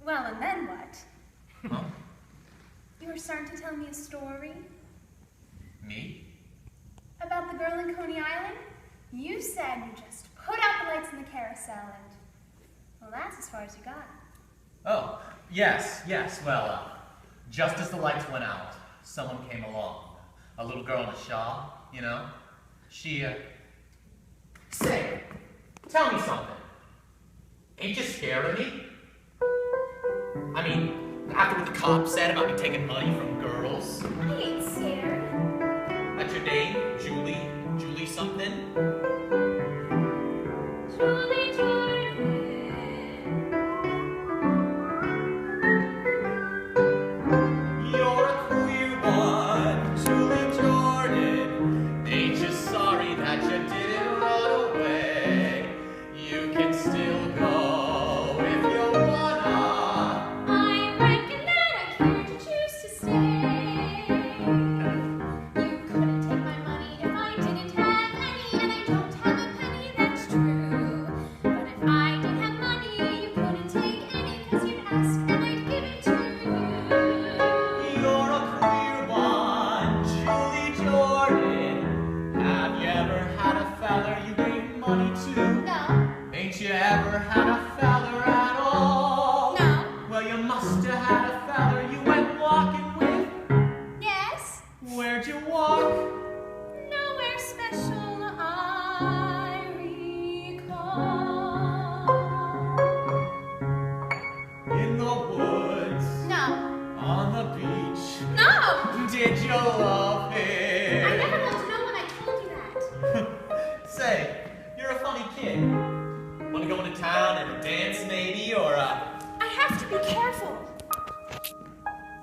Well, and then what? Huh? You were starting to tell me a story? Me? About the girl in Coney Island? You said you just put out the lights in the carousel and... well, that's as far as you got. Oh, yes. Well, just as the lights went out, someone came along. A little girl in a shawl, you know? She, Say, tell me something. Ain't you scared of me? I mean, after what the cop said about me taking money from girls. I ain't scared. That's your name? Julie something? Julie Jordan. You're a queer one, Julie Jordan. Ain't you sorry that you didn't run away? You can still go if you wanna. I reckon that I can't choose to stay. You couldn't take my money if I didn't have any, and I don't have a penny, that's true. But if I did have money, you couldn't take any, 'cause you'd ask and I'd give it to you. You're a queer one, Julie Jordan. Have you ever had a feller you gave money to? No. Ain't you ever had a feller at all? No. Well, you must have had a feller you went walking with. Yes. Where'd you walk? Nowhere special I recall. In the woods, No. on the beach. No. Did you love I him? never got to know when I told you that. Say, you're a funny kid. Wanna go into town and dance maybe, or I have to be careful.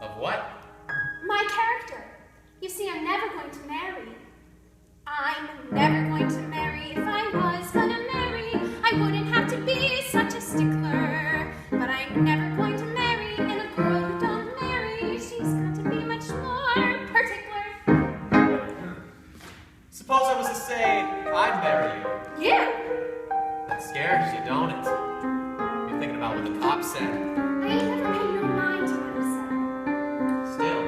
of what? My character. You see, I'm never going to marry. I'm never going to marry. If I was gonna marry, I wouldn't have to be such a stickler. But I'm never going to marry, and a girl who don't marry, she's got to be much more particular. Suppose I was to say I'd marry you. Yeah, That scares you, don't it? You're thinking about what the cop said. I ain't never paid no mind to what he said. Still,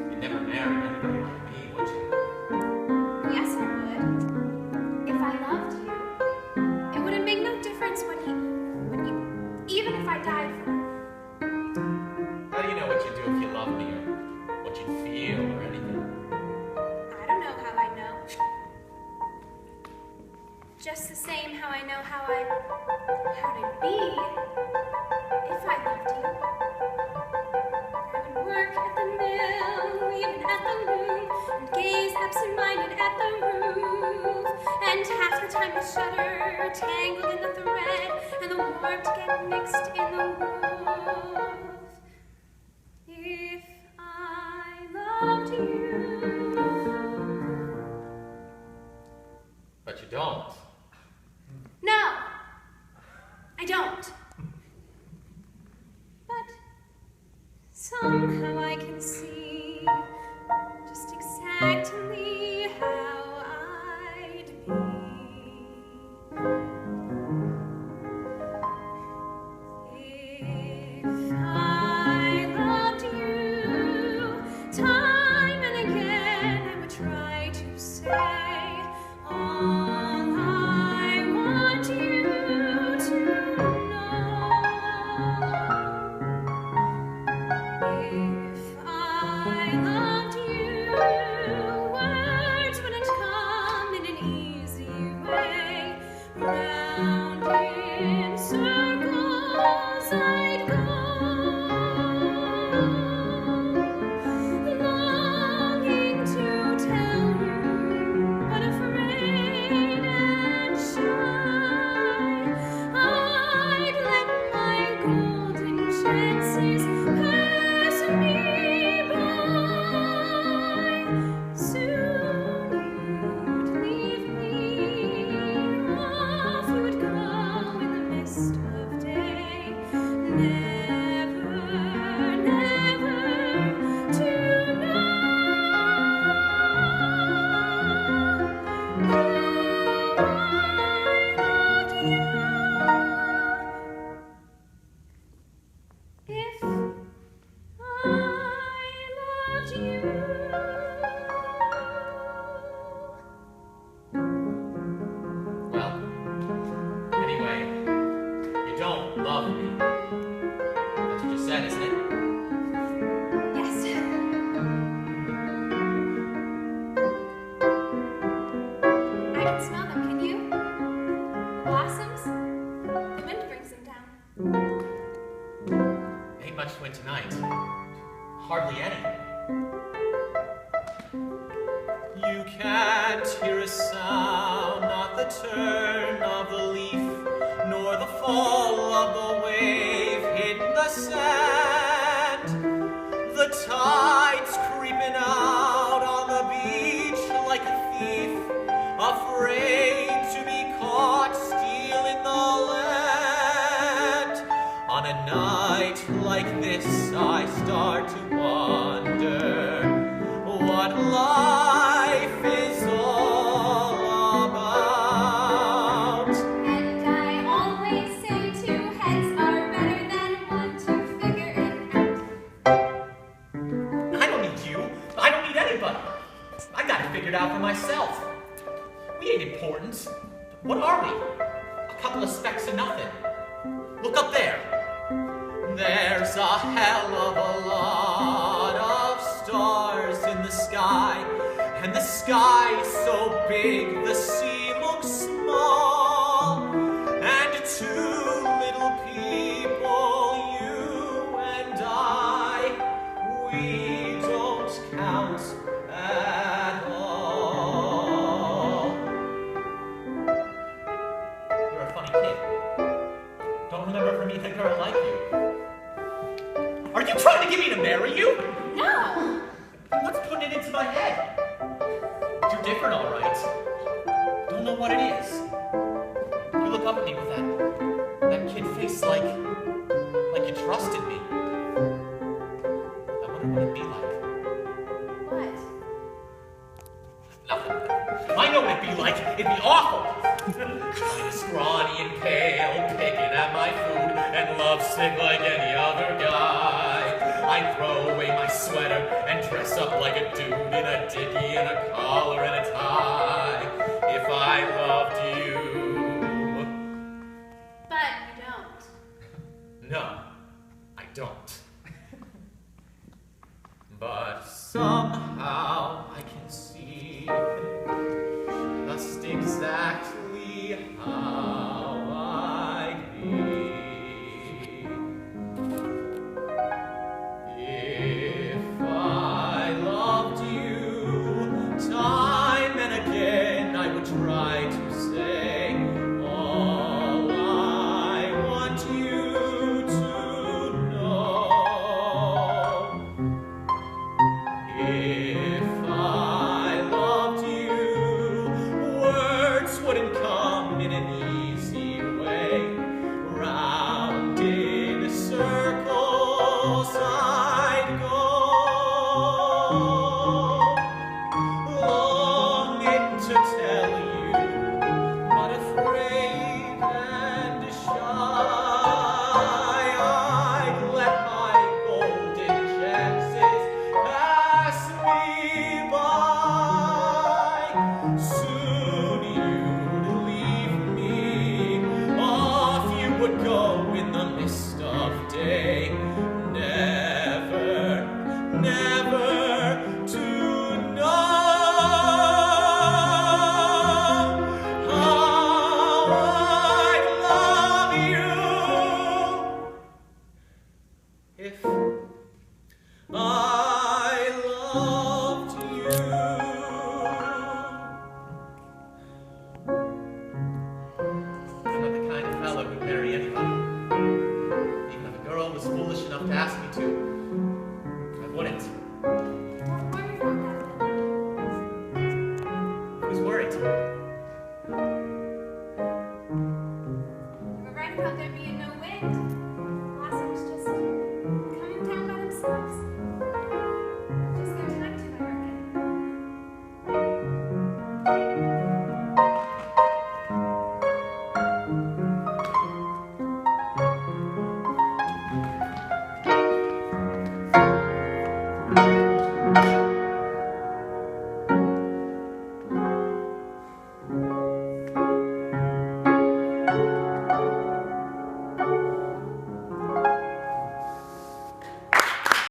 you'd never marry anybody like me, would you? Yes, I would. If I loved you, it wouldn't make no difference when you, even if I died for you. How do you know what you'd do if you loved me, or what you'd feel, or anything? I don't know how I know. Just the same how I know how'd be if I loved you. I would work at the mill, even at the loom, and gaze absent-minded at the roof, and half the time the shutter tangled in the thread, and the warmth get mixed in the woof. If I loved you. But you don't. No, I don't. But somehow I can see just exactly how I'd be. If I loved you, time and again I would try to say all I want you to know. If I loved you, Well, anyway, you don't love me. That's what you said, isn't it? Yes. I can smell them, can you? Blossoms? The wind brings them down. Ain't much wind tonight. Hardly any. You can't hear a sound, not the turn of the leaf, nor the fall of the wave hidden the sand. The tide's creeping out on the beach like a thief, afraid to be caught stealing the land. On a night like this, I start to wonder what life is all about. And I always say two heads are better than one to figure it out. I don't need you. I don't need anybody. I got it figured out for myself. We ain't important. What are we? A couple of specks of nothing. Look up there. There's a hell of a lot of stars in the sky, and the sky's so big the sea looks small, and two little people, you and I, we don't count at all. You're a funny kid. Don't remember for meeting a girl like you. Are you trying to get me to marry you? No! What's putting it into my head? You're different, all right. Don't know what it is. You look up at me with that kid face like you trusted me. I wonder what it'd be like. What? Nothing. I know what it'd be like. It'd be awful. Scrawny and pale, picking at my food, and lovesick like any other guy. I'd throw away my sweater and dress up like a dude in a dickie and a collar and a tie if I loved you. But you don't. No, I don't. But somehow I can see just exactly how I'd be if I loved you. Time and again I would try to say all I want you to know. If I loved you, words wouldn't come in an easy way. Round in circles I'd go, longing to tell you, but afraid and shy. I'd let my golden chances pass me by. Soon you'd leave me, off you would go in the mist of day, never, never to know how I love you if I loved you. I'm not the kind of fellow who'd marry anybody. Even if a girl was foolish enough to ask me to, I wouldn't. Don't worry about that. Who's worried? You were right about there being no wind. Blossoms just coming down by themselves. Just there tonight too, I reckon.